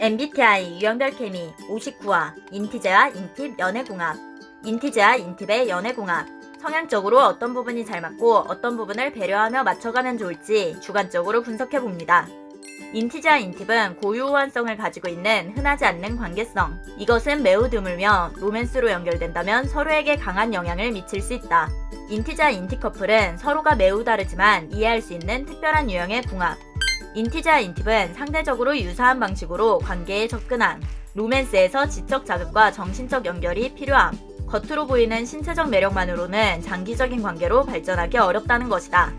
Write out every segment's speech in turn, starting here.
MBTI 유형별 케미 59화 인티제와 인팁 연애궁합. 인티제와 인팁의 연애궁합. 성향적으로 어떤 부분이 잘 맞고 어떤 부분을 배려하며 맞춰가면 좋을지 주관적으로 분석해봅니다. 인티제와 인팁은 고유호환성을 가지고 있는 흔하지 않는 관계성. 이것은 매우 드물며 로맨스로 연결된다면 서로에게 강한 영향을 미칠 수 있다. 인티제와 인팁 커플은 서로가 매우 다르지만 이해할 수 있는 특별한 유형의 궁합. 인티제와 인팁은 상대적으로 유사한 방식으로 관계에 접근함. 로맨스에서 지적 자극과 정신적 연결이 필요함. 겉으로 보이는 신체적 매력만으로는 장기적인 관계로 발전하기 어렵다는 것이다.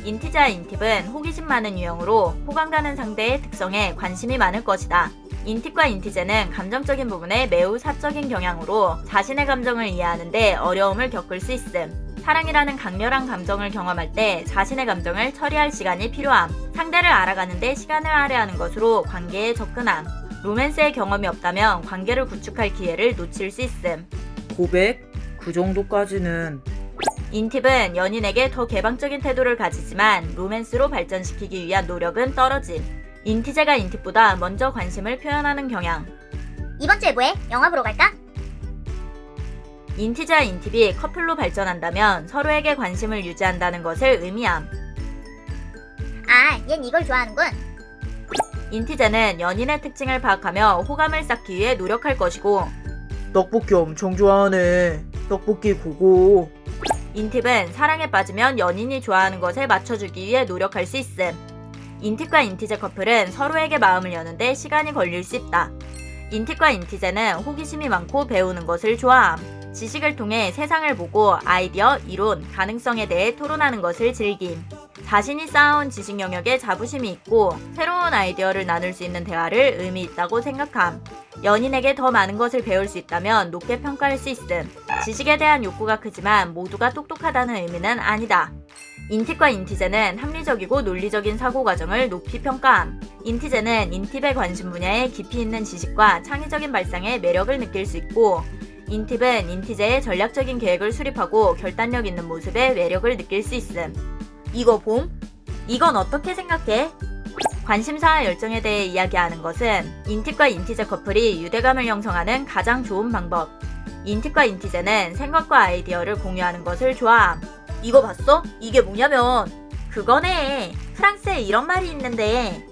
인티제와 인팁은 호기심 많은 유형으로 호감 가는 상대의 특성에 관심이 많을 것이다. 인팁과 인티제는 감정적인 부분에 매우 사적인 경향으로 자신의 감정을 이해하는데 어려움을 겪을 수 있음. 사랑이라는 강렬한 감정을 경험할 때 자신의 감정을 처리할 시간이 필요함. 상대를 알아가는데 시간을 할애하는 것으로 관계에 접근함. 로맨스의 경험이 없다면 관계를 구축할 기회를 놓칠 수 있음. 고백? 그 정도까지는. 인팁은 연인에게 더 개방적인 태도를 가지지만 로맨스로 발전시키기 위한 노력은 떨어짐. 인티제가 인팁보다 먼저 관심을 표현하는 경향. 이번 주에 뭐해? 영화 보러 갈까? 인티제와 인팁이 커플로 발전한다면 서로에게 관심을 유지한다는 것을 의미함. 아, 얜 이걸 좋아하는군. 인티제는 연인의 특징을 파악하며 호감을 쌓기 위해 노력할 것이고, 떡볶이 엄청 좋아하네. 떡볶이 고고. 인팁은 사랑에 빠지면 연인이 좋아하는 것에 맞춰주기 위해 노력할 수 있음. 인팁과 인티제 커플은 서로에게 마음을 여는데 시간이 걸릴 수 있다. 인팁과 인티제는 호기심이 많고 배우는 것을 좋아함. 지식을 통해 세상을 보고 아이디어, 이론, 가능성에 대해 토론하는 것을 즐김. 자신이 쌓아온 지식 영역에 자부심이 있고 새로운 아이디어를 나눌 수 있는 대화를 의미 있다고 생각함. 연인에게 더 많은 것을 배울 수 있다면 높게 평가할 수 있음. 지식에 대한 욕구가 크지만 모두가 똑똑하다는 의미는 아니다. 인팁과 인티제는 합리적이고 논리적인 사고 과정을 높이 평가함. 인티제는 인팁의 관심 분야에 깊이 있는 지식과 창의적인 발상의 매력을 느낄 수 있고, 인팁은 인티제의 전략적인 계획을 수립하고 결단력 있는 모습에 매력을 느낄 수 있음. 이거 봄? 이건 어떻게 생각해? 관심사와 열정에 대해 이야기하는 것은 인팁과 인티제 커플이 유대감을 형성하는 가장 좋은 방법. 인팁과 인티제는 생각과 아이디어를 공유하는 것을 좋아함. 이거 봤어? 이게 뭐냐면 그거네. 프랑스에 이런 말이 있는데.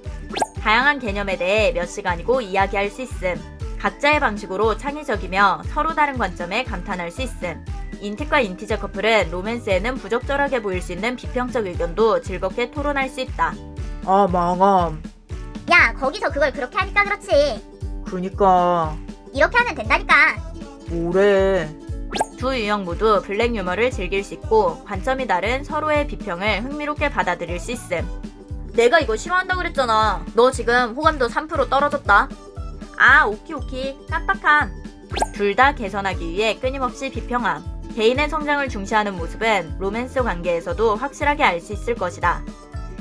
다양한 개념에 대해 몇 시간이고 이야기할 수 있음. 각자의 방식으로 창의적이며 서로 다른 관점에 감탄할 수 있음. 인팁과 인티제 커플은 로맨스에는 부적절하게 보일 수 있는 비평적 의견도 즐겁게 토론할 수 있다. 아, 망함. 야, 거기서 그걸 그렇게 하니까 그렇지. 그니까. 이렇게 하면 된다니까. 뭐래. 두 유형 모두 블랙 유머를 즐길 수 있고 관점이 다른 서로의 비평을 흥미롭게 받아들일 수 있음. 내가 이거 싫어한다고 그랬잖아. 너 지금 호감도 3% 떨어졌다. 아, 오키 깜빡함. 둘 다 개선하기 위해 끊임없이 비평함. 개인의 성장을 중시하는 모습은 로맨스 관계에서도 확실하게 알 수 있을 것이다.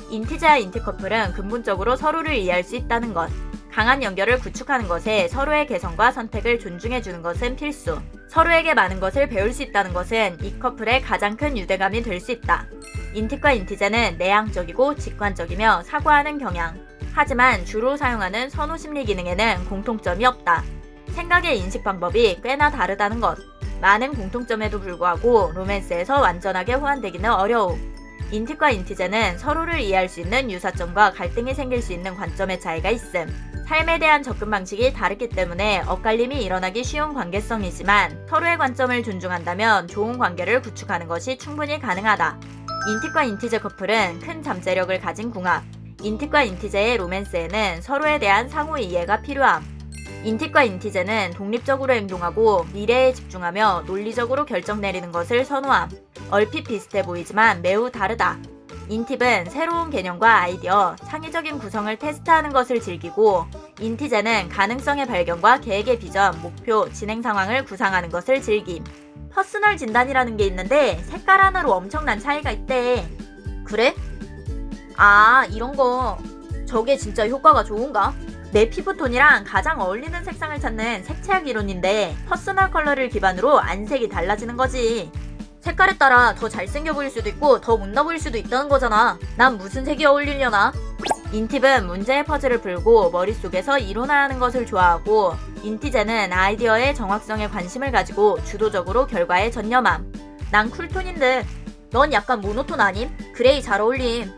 인티제와 인팁 커플은 근본적으로 서로를 이해할 수 있다는 것. 강한 연결을 구축하는 것에 서로의 개성과 선택을 존중해주는 것은 필수. 서로에게 많은 것을 배울 수 있다는 것은 이 커플의 가장 큰 유대감이 될 수 있다. 인팁과 인티제는 내향적이고 직관적이며 사고하는 경향. 하지만 주로 사용하는 선호 심리 기능에는 공통점이 없다. 생각의 인식 방법이 꽤나 다르다는 것. 많은 공통점에도 불구하고 로맨스에서 완전하게 호환되기는 어려움. 인팁과 인티제는 서로를 이해할 수 있는 유사점과 갈등이 생길 수 있는 관점의 차이가 있음. 삶에 대한 접근 방식이 다르기 때문에 엇갈림이 일어나기 쉬운 관계성이지만 서로의 관점을 존중한다면 좋은 관계를 구축하는 것이 충분히 가능하다. 인팁과 인티제 커플은 큰 잠재력을 가진 궁합. 인팁과 인티제의 로맨스에는 서로에 대한 상호 이해가 필요함. 인팁과 인티제는 독립적으로 행동하고 미래에 집중하며 논리적으로 결정 내리는 것을 선호함. 얼핏 비슷해 보이지만 매우 다르다. 인팁은 새로운 개념과 아이디어, 창의적인 구성을 테스트하는 것을 즐기고, 인티제는 가능성의 발견과 계획의 비전, 목표, 진행 상황을 구상하는 것을 즐김. 퍼스널 진단이라는 게 있는데 색깔 하나로 엄청난 차이가 있대. 그래? 아, 이런 거. 저게 진짜 효과가 좋은가? 내 피부톤이랑 가장 어울리는 색상을 찾는 색채학 이론인데 퍼스널 컬러를 기반으로 안색이 달라지는 거지. 색깔에 따라 더 잘생겨 보일 수도 있고 더 못나 보일 수도 있다는 거잖아. 난 무슨 색이 어울리려나? 인팁은 문제의 퍼즐을 풀고 머릿속에서 이론화하는 것을 좋아하고, 인티제는 아이디어의 정확성에 관심을 가지고 주도적으로 결과에 전념함. 난 쿨톤인데 넌 약간 모노톤 아님? 그레이 잘 어울림.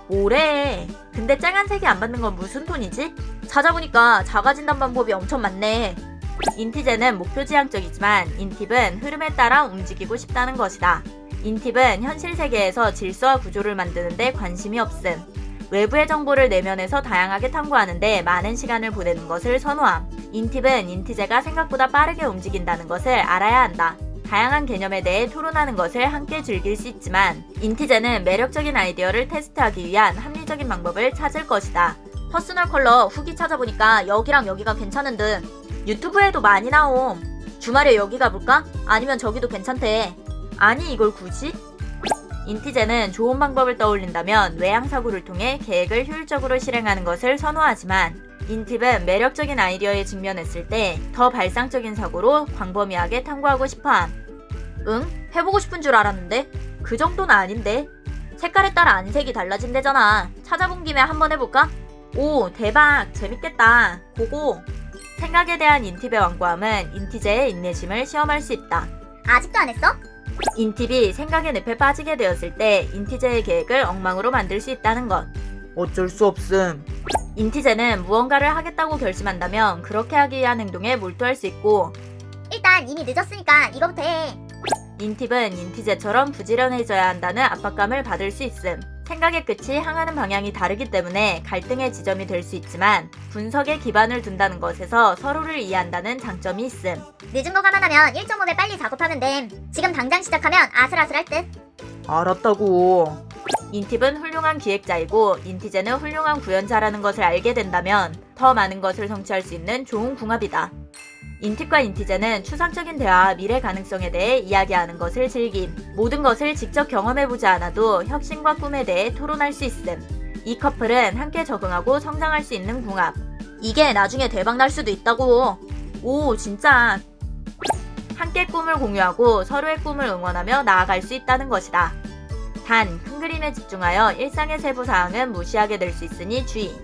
뭐래? 근데 쨍한 색이 안 받는 건 무슨 톤이지? 찾아보니까 자가진단 방법이 엄청 많네. 인티제는 목표지향적이지만 인팁은 흐름에 따라 움직이고 싶다는 것이다. 인팁은 현실 세계에서 질서와 구조를 만드는 데 관심이 없음. 외부의 정보를 내면에서 다양하게 탐구하는데 많은 시간을 보내는 것을 선호함. 인팁은 인티제가 생각보다 빠르게 움직인다는 것을 알아야 한다. 다양한 개념에 대해 토론하는 것을 함께 즐길 수 있지만, 인티제는 매력적인 아이디어를 테스트하기 위한 합리적인 방법을 찾을 것이다. 퍼스널 컬러 후기 찾아보니까 여기랑 여기가 괜찮은 듯. 유튜브에도 많이 나옴. 주말에 여기 가볼까? 아니면 저기도 괜찮대. 아니 이걸 굳이? 인티제는 좋은 방법을 떠올린다면 외향사고를 통해 계획을 효율적으로 실행하는 것을 선호하지만, 인팁은 매력적인 아이디어에 직면했을 때 더 발상적인 사고로 광범위하게 탐구하고 싶어함. 응? 해보고 싶은 줄 알았는데? 그 정도는 아닌데? 색깔에 따라 안색이 달라진대잖아. 찾아본 김에 한번 해볼까? 오, 대박! 재밌겠다. 고고! 생각에 대한 인팁의 완고함은 인티제의 인내심을 시험할 수 있다. 아직도 안 했어? 인팁이 생각의 늪에 빠지게 되었을 때 인티제의 계획을 엉망으로 만들 수 있다는 것. 어쩔 수 없음. 인티제는 무언가를 하겠다고 결심한다면 그렇게 하기 위한 행동에 몰두할 수 있고, 일단 이미 늦었으니까 이거부터 해. 인팁은 인티제처럼 부지런해져야 한다는 압박감을 받을 수 있음. 생각의 끝이 향하는 방향이 다르기 때문에 갈등의 지점이 될 수 있지만, 분석에 기반을 둔다는 것에서 서로를 이해한다는 장점이 있음. 늦은 거 감안하면 1.5배 빨리 작업하면 됨. 지금 당장 시작하면 아슬아슬할 듯. 알았다고. 인팁은 훌륭한 기획자이고 인티제는 훌륭한 구현자라는 것을 알게 된다면 더 많은 것을 성취할 수 있는 좋은 궁합이다. 인팁과 인티제는 추상적인 대화와 미래 가능성에 대해 이야기하는 것을 즐김. 모든 것을 직접 경험해보지 않아도 혁신과 꿈에 대해 토론할 수 있음. 이 커플은 함께 적응하고 성장할 수 있는 궁합. 이게 나중에 대박 날 수도 있다고. 오, 진짜. 함께 꿈을 공유하고 서로의 꿈을 응원하며 나아갈 수 있다는 것이다. 단, 큰 그림에 집중하여 일상의 세부 사항은 무시하게 될 수 있으니 주의.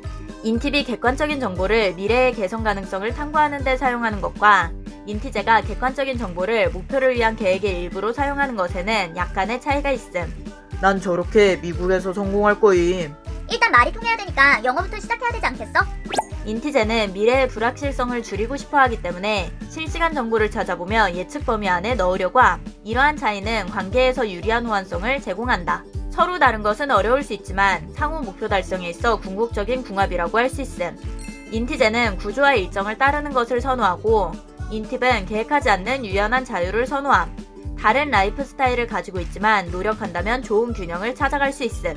인팁이 객관적인 정보를 미래의 개선 가능성을 탐구하는 데 사용하는 것과 인티제가 객관적인 정보를 목표를 위한 계획의 일부로 사용하는 것에는 약간의 차이가 있음. 난 저렇게 미국에서 성공할 거임. 일단 말이 통해야 되니까 영어부터 시작해야 되지 않겠어? 인티제는 미래의 불확실성을 줄이고 싶어 하기 때문에 실시간 정보를 찾아보며 예측 범위 안에 넣으려고 함. 이러한 차이는 관계에서 유리한 호환성을 제공한다. 서로 다른 것은 어려울 수 있지만 상호 목표 달성에 있어 궁극적인 궁합이라고 할 수 있음. 인티제는 구조와 일정을 따르는 것을 선호하고, 인팁은 계획하지 않는 유연한 자유를 선호함. 다른 라이프 스타일을 가지고 있지만 노력한다면 좋은 균형을 찾아갈 수 있음.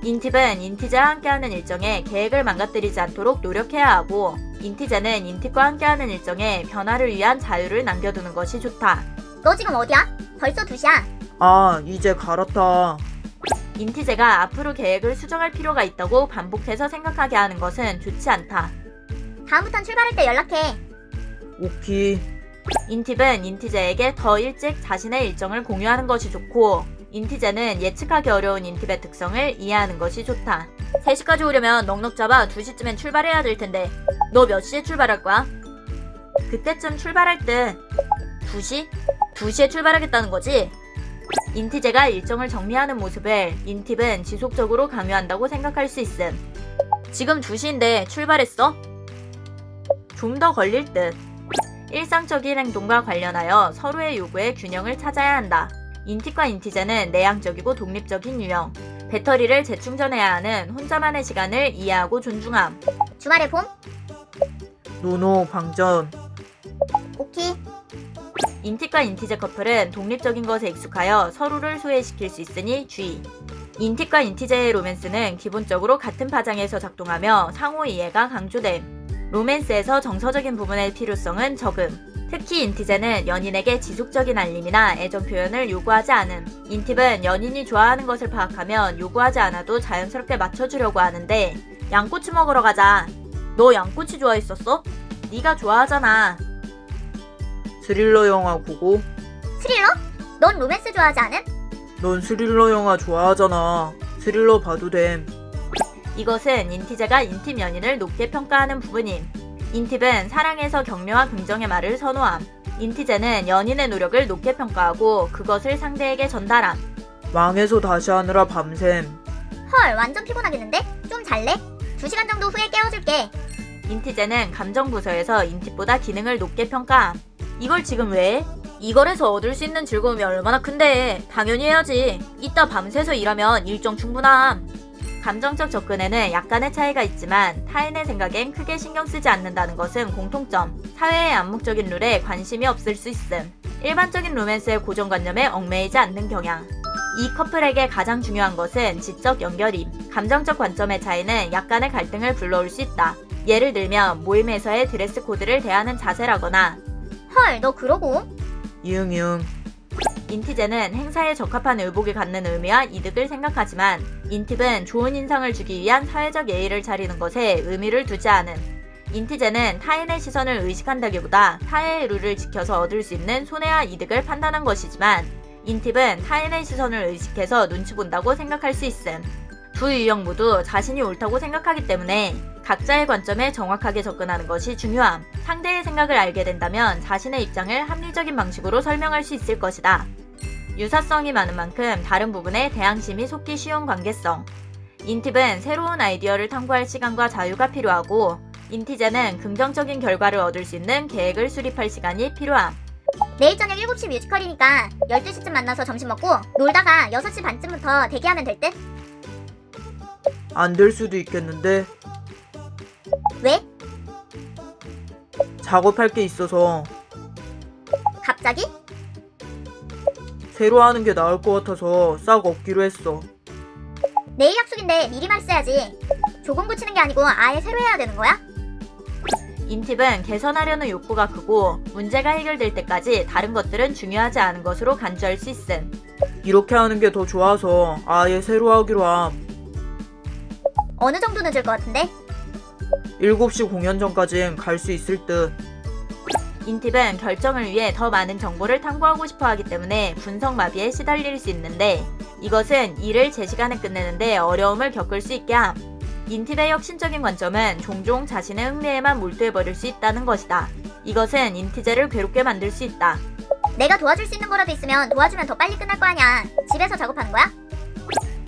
인팁은 인티제와 함께하는 일정에 계획을 망가뜨리지 않도록 노력해야 하고, 인티제는 인팁과 함께하는 일정에 변화를 위한 자유를 남겨두는 것이 좋다. 너 지금 어디야? 벌써 2시야. 아, 이제 갈아타. 인티제가 앞으로 계획을 수정할 필요가 있다고 반복해서 생각하게 하는 것은 좋지 않다. 다음부턴 출발할 때 연락해. 오키. 인팁은 인티제에게 더 일찍 자신의 일정을 공유하는 것이 좋고, 인티제는 예측하기 어려운 인팁의 특성을 이해하는 것이 좋다. 3시까지 오려면 넉넉 잡아 2시쯤엔 출발해야 될 텐데 너 몇 시에 출발할 거야? 그때쯤 출발할 듯. 2시? 2시에 출발하겠다는 거지? 인티제가 일정을 정리하는 모습을 인팁은 지속적으로 강요한다고 생각할 수 있음. 지금 2시인데 출발했어? 좀 더 걸릴 듯. 일상적인 행동과 관련하여 서로의 요구에 균형을 찾아야 한다. 인팁과 인티제는 내향적이고 독립적인 유형. 배터리를 재충전해야 하는 혼자만의 시간을 이해하고 존중함. 주말에 봄? 노노 방전. 오키. 인팁과 인티제 커플은 독립적인 것에 익숙하여 서로를 소외시킬 수 있으니 주의. 인팁과 인티제의 로맨스는 기본적으로 같은 파장에서 작동하며 상호 이해가 강조됨. 로맨스에서 정서적인 부분의 필요성은 적음. 특히 인티제는 연인에게 지속적인 알림이나 애정 표현을 요구하지 않음. 인팁은 연인이 좋아하는 것을 파악하면 요구하지 않아도 자연스럽게 맞춰주려고 하는데, 양꼬치 먹으러 가자. 너 양꼬치 좋아했었어? 네가 좋아하잖아. 스릴러 영화 보고. 스릴러? 넌 로맨스 좋아하지 않음? 넌 스릴러 영화 좋아하잖아. 스릴러 봐도 됨. 이것은 인티제가 인팁 연인을 높게 평가하는 부분임. 인팁은 사랑에서 격려와 긍정의 말을 선호함. 인티제는 연인의 노력을 높게 평가하고 그것을 상대에게 전달함. 망해서 다시 하느라 밤샘. 헐, 완전 피곤하겠는데? 좀 잘래? 2시간 정도 후에 깨워줄게. 인티제는 감정 부서에서 인팁보다 기능을 높게 평가함. 이걸 지금 왜 해? 이걸에서 얻을 수 있는 즐거움이 얼마나 큰데 당연히 해야지. 이따 밤새서 일하면 일정 충분함. 감정적 접근에는 약간의 차이가 있지만 타인의 생각엔 크게 신경 쓰지 않는다는 것은 공통점. 사회의 암묵적인 룰에 관심이 없을 수 있음. 일반적인 로맨스의 고정관념에 얽매이지 않는 경향. 이 커플에게 가장 중요한 것은 지적 연결임. 감정적 관점의 차이는 약간의 갈등을 불러올 수 있다. 예를 들면 모임에서의 드레스 코드를 대하는 자세라거나. 헐, 너 그러고? 이응. 인티제는 행사에 적합한 의복을 갖는 의미와 이득을 생각하지만 인팁은 좋은 인상을 주기 위한 사회적 예의를 차리는 것에 의미를 두지 않음. 인티제는 타인의 시선을 의식한다기보다 타의 룰을 지켜서 얻을 수 있는 손해와 이득을 판단한 것이지만 인팁은 타인의 시선을 의식해서 눈치 본다고 생각할 수 있음. 두 유형 모두 자신이 옳다고 생각하기 때문에 각자의 관점에 정확하게 접근하는 것이 중요함. 상대의 생각을 알게 된다면 자신의 입장을 합리적인 방식으로 설명할 수 있을 것이다. 유사성이 많은 만큼 다른 부분에 대항심이 솟기 쉬운 관계성. 인팁은 새로운 아이디어를 탐구할 시간과 자유가 필요하고 인티제는 긍정적인 결과를 얻을 수 있는 계획을 수립할 시간이 필요함. 내일 저녁 7시 뮤지컬이니까 12시쯤 만나서 점심 먹고 놀다가 6시 반쯤부터 대기하면 될 듯? 안 될 수도 있겠는데. 왜? 작업할 게 있어서. 갑자기? 새로 하는 게 나을 것 같아서 싹 없기로 했어. 내일 약속인데 미리 말했어야지. 조금 고치는 게 아니고 아예 새로 해야 되는 거야? 인팁은 개선하려는 욕구가 크고 문제가 해결될 때까지 다른 것들은 중요하지 않은 것으로 간주할 수 있음. 이렇게 하는 게 더 좋아서 아예 새로 하기로 함. 어느 정도 늦을 것 같은데? 7시 공연 전까진 갈 수 있을 듯. 인팁은 결정을 위해 더 많은 정보를 탐구하고 싶어 하기 때문에 분석마비에 시달릴 수 있는데 이것은 일을 제 시간에 끝내는데 어려움을 겪을 수 있게 함. 인팁의 혁신적인 관점은 종종 자신의 흥미에만 몰두해버릴 수 있다는 것이다. 이것은 인티제를 괴롭게 만들 수 있다. 내가 도와줄 수 있는 거라도 있으면 도와주면 더 빨리 끝날 거 아니야. 집에서 작업하는 거야?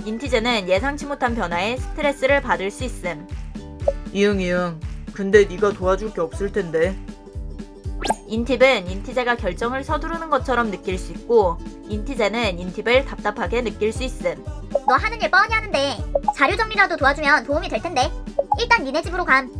인티제는 예상치 못한 변화에 스트레스를 받을 수 있음. 이응. 근데 네가 도와줄 게 없을 텐데. 인팁은 인티제가 결정을 서두르는 것처럼 느낄 수 있고 인티제는 인팁을 답답하게 느낄 수 있음. 너 하는 일 뻔히 하는데 자료 정리라도 도와주면 도움이 될 텐데. 일단 니네 집으로 감.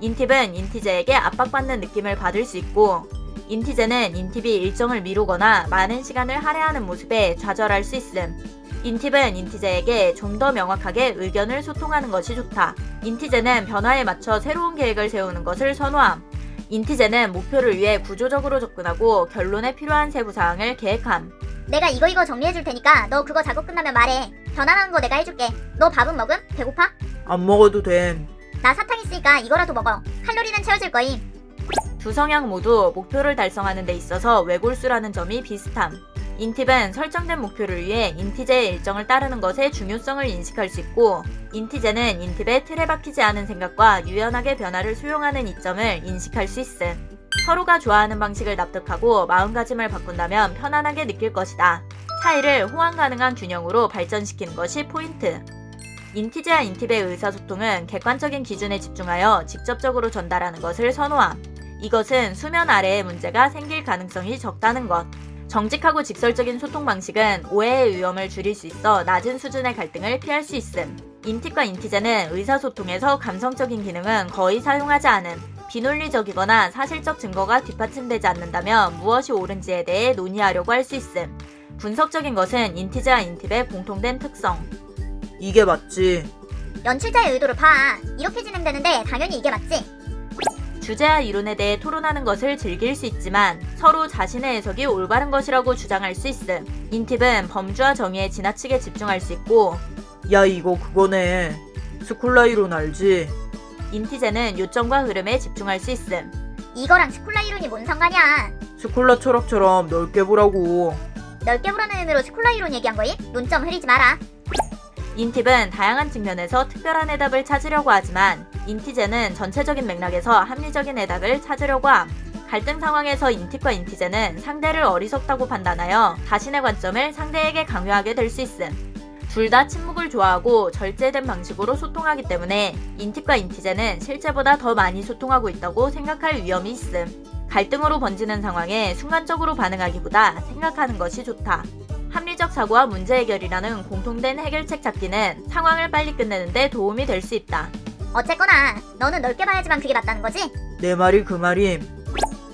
인팁은 인티제에게 압박받는 느낌을 받을 수 있고 인티제는 인팁이 일정을 미루거나 많은 시간을 할애하는 모습에 좌절할 수 있음. 인팁은 인티제에게 좀 더 명확하게 의견을 소통하는 것이 좋다. 인티제는 변화에 맞춰 새로운 계획을 세우는 것을 선호함. 인티제는 목표를 위해 구조적으로 접근하고 결론에 필요한 세부 사항을 계획함. 내가 이거 정리해줄 테니까 너 그거 작업 끝나면 말해. 변화하는 거 내가 해줄게. 너 밥은 먹음? 배고파? 안 먹어도 됨. 나 사탕 있으니까 이거라도 먹어. 칼로리는 채워질 거임. 두 성향 모두 목표를 달성하는 데 있어서 외골수라는 점이 비슷함. 인팁은 설정된 목표를 위해 인티제의 일정을 따르는 것의 중요성을 인식할 수 있고 인티제는 인팁의 틀에 박히지 않은 생각과 유연하게 변화를 수용하는 이점을 인식할 수 있음. 서로가 좋아하는 방식을 납득하고 마음가짐을 바꾼다면 편안하게 느낄 것이다. 차이를 호환 가능한 균형으로 발전시키는 것이 포인트. 인티제와 인팁의 의사소통은 객관적인 기준에 집중하여 직접적으로 전달하는 것을 선호함. 이것은 수면 아래에 문제가 생길 가능성이 적다는 것. 정직하고 직설적인 소통 방식은 오해의 위험을 줄일 수 있어 낮은 수준의 갈등을 피할 수 있음. 인팁과 인티제는 의사소통에서 감성적인 기능은 거의 사용하지 않음. 비논리적이거나 사실적 증거가 뒷받침되지 않는다면 무엇이 옳은지에 대해 논의하려고 할 수 있음. 분석적인 것은 인티제와 인팁의 공통된 특성. 이게 맞지. 연출자의 의도를 봐. 이렇게 진행되는데 당연히 이게 맞지. 주제와 이론에 대해 토론하는 것을 즐길 수 있지만 서로 자신의 해석이 올바른 것이라고 주장할 수 있음. 인팁은 범주와 정의에 지나치게 집중할 수 있고 야 이거 그거네. 스콜라 이론 알지? 인티제는 요점과 흐름에 집중할 수 있음. 이거랑 스콜라 이론이 뭔 상관이야. 스콜라 철학처럼 넓게 보라고. 넓게 보라는 의미로 스콜라 이론 얘기한 거임? 논점 흐리지 마라. 인팁은 다양한 측면에서 특별한 해답을 찾으려고 하지만 인티제는 전체적인 맥락에서 합리적인 해답을 찾으려고 함. 갈등 상황에서 인팁과 인티제는 상대를 어리석다고 판단하여 자신의 관점을 상대에게 강요하게 될 수 있음. 둘 다 침묵을 좋아하고 절제된 방식으로 소통하기 때문에 인팁과 인티제는 실제보다 더 많이 소통하고 있다고 생각할 위험이 있음. 갈등으로 번지는 상황에 순간적으로 반응하기보다 생각하는 것이 좋다. 합리적 사고와 문제 해결이라는 공통된 해결책 찾기는 상황을 빨리 끝내는 데 도움이 될 수 있다. 어쨌거나 너는 넓게 봐야지만 그게 맞다는 거지? 내 말이 그 말임.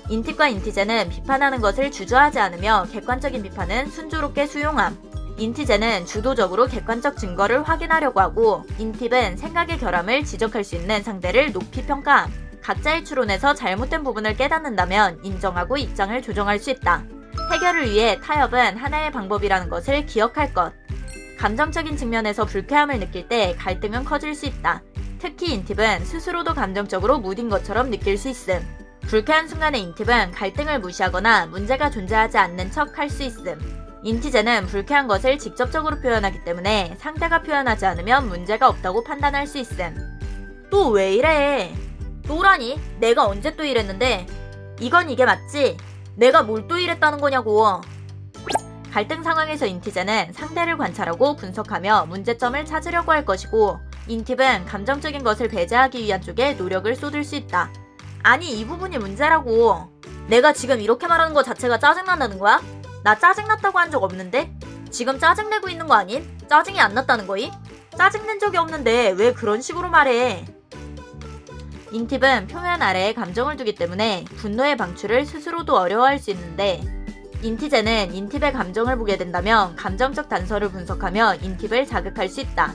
인팁과 인티제는 비판하는 것을 주저하지 않으며 객관적인 비판은 순조롭게 수용함. 인티제는 주도적으로 객관적 증거를 확인하려고 하고 인팁은 생각의 결함을 지적할 수 있는 상대를 높이 평가함. 각자의 추론에서 잘못된 부분을 깨닫는다면 인정하고 입장을 조정할 수 있다. 해결을 위해 타협은 하나의 방법이라는 것을 기억할 것. 감정적인 측면에서 불쾌함을 느낄 때 갈등은 커질 수 있다. 특히 인팁은 스스로도 감정적으로 무딘 것처럼 느낄 수 있음. 불쾌한 순간의 인팁은 갈등을 무시하거나 문제가 존재하지 않는 척 할 수 있음. 인티제는 불쾌한 것을 직접적으로 표현하기 때문에 상대가 표현하지 않으면 문제가 없다고 판단할 수 있음. 또 왜 이래? 또라니? 내가 언제 또 이랬는데? 이건 이게 맞지? 내가 뭘 또 이랬다는 거냐고. 갈등 상황에서 인티제는 상대를 관찰하고 분석하며 문제점을 찾으려고 할 것이고 인팁은 감정적인 것을 배제하기 위한 쪽에 노력을 쏟을 수 있다. 아니 이 부분이 문제라고. 내가 지금 이렇게 말하는 거 자체가 짜증난다는 거야? 나 짜증났다고 한 적 없는데? 지금 짜증내고 있는 거 아님? 짜증이 안 났다는 거임? 짜증낸 적이 없는데 왜 그런 식으로 말해? 인팁은 표면 아래에 감정을 두기 때문에 분노의 방출을 스스로도 어려워할 수 있는데 인티제는 인팁의 감정을 보게 된다면 감정적 단서를 분석하며 인팁을 자극할 수 있다.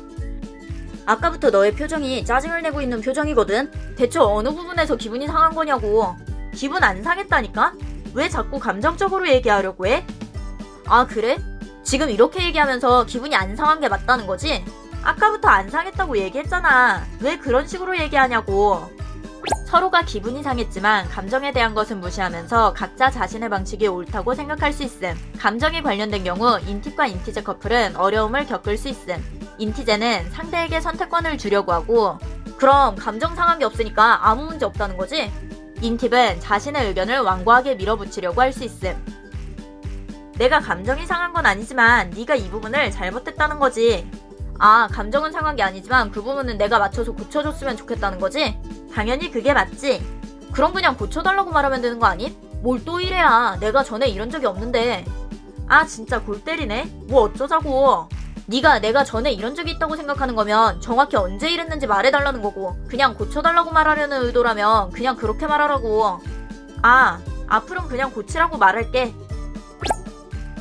아까부터 너의 표정이 짜증을 내고 있는 표정이거든? 대체 어느 부분에서 기분이 상한 거냐고. 기분 안 상했다니까? 왜 자꾸 감정적으로 얘기하려고 해? 아 그래? 지금 이렇게 얘기하면서 기분이 안 상한 게 맞다는 거지? 아까부터 안 상했다고 얘기했잖아. 왜 그런 식으로 얘기하냐고. 서로가 기분이 상했지만 감정에 대한 것은 무시하면서 각자 자신의 방식이 옳다고 생각할 수 있음. 감정이 관련된 경우 인팁과 인티제 커플은 어려움을 겪을 수 있음. 인티제는 상대에게 선택권을 주려고 하고 그럼 감정 상한 게 없으니까 아무 문제 없다는 거지? 인팁은 자신의 의견을 완고하게 밀어붙이려고 할 수 있음. 내가 감정이 상한 건 아니지만 네가 이 부분을 잘못했다는 거지. 아 감정은 상한 게 아니지만 그 부분은 내가 맞춰서 고쳐줬으면 좋겠다는 거지? 당연히 그게 맞지. 그럼 그냥 고쳐달라고 말하면 되는 거 아님? 뭘 또 이래야. 내가 전에 이런 적이 없는데. 아 진짜 골 때리네. 뭐 어쩌자고. 네가 내가 전에 이런 적이 있다고 생각하는 거면 정확히 언제 이랬는지 말해달라는 거고 그냥 고쳐달라고 말하려는 의도라면 그냥 그렇게 말하라고. 아 앞으로는 그냥 고치라고 말할게.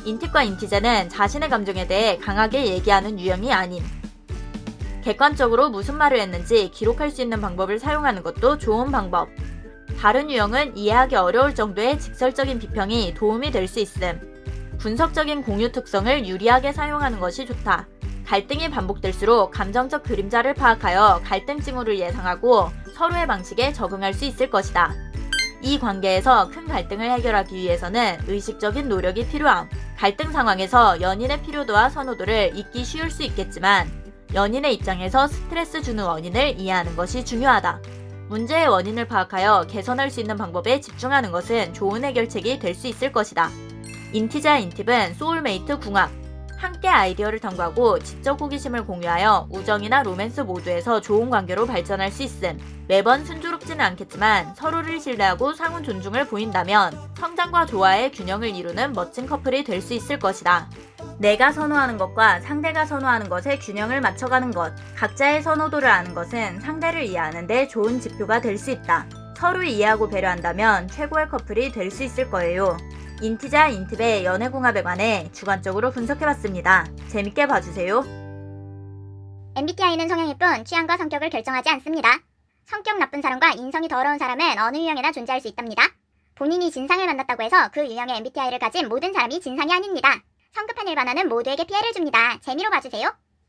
인팁과 인티제는 자신의 감정에 대해 강하게 얘기하는 유형이 아님. 객관적으로 무슨 말을 했는지 기록할 수 있는 방법을 사용하는 것도 좋은 방법. 다른 유형은 이해하기 어려울 정도의 직설적인 비평이 도움이 될 수 있음. 분석적인 공유 특성을 유리하게 사용하는 것이 좋다. 갈등이 반복될수록 감정적 그림자를 파악하여 갈등 징후를 예상하고 서로의 방식에 적응할 수 있을 것이다. 이 관계에서 큰 갈등을 해결하기 위해서는 의식적인 노력이 필요함. 갈등 상황에서 연인의 필요도와 선호도를 잊기 쉬울 수 있겠지만 연인의 입장에서 스트레스 주는 원인을 이해하는 것이 중요하다. 문제의 원인을 파악하여 개선할 수 있는 방법에 집중하는 것은 좋은 해결책이 될 수 있을 것이다. 인티제와 인팁은 소울메이트 궁합. 함께 아이디어를 탐구하고 지적 호기심을 공유하여 우정이나 로맨스 모두에서 좋은 관계로 발전할 수 있음. 매번 순조롭지는 않겠지만 서로를 신뢰하고 상호 존중을 보인다면 성장과 조화의 균형을 이루는 멋진 커플이 될 수 있을 것이다. 내가 선호하는 것과 상대가 선호하는 것의 균형을 맞춰가는 것. 각자의 선호도를 아는 것은 상대를 이해하는 데 좋은 지표가 될 수 있다. 서로 이해하고 배려한다면 최고의 커플이 될 수 있을 거예요. 인티제와 인팁의 연애궁합에 관해 주관적으로 분석해봤습니다. 재밌게 봐주세요. MBTI는 성향일 뿐 취향과 성격을 결정하지 않습니다. 성격 나쁜 사람과 인성이 더러운 사람은 어느 유형에나 존재할 수 있답니다. 본인이 진상을 만났다고 해서 그 유형의 MBTI를 가진 모든 사람이 진상이 아닙니다. 성급한 일반화는 모두에게 피해를 줍니다. 재미로 봐주세요.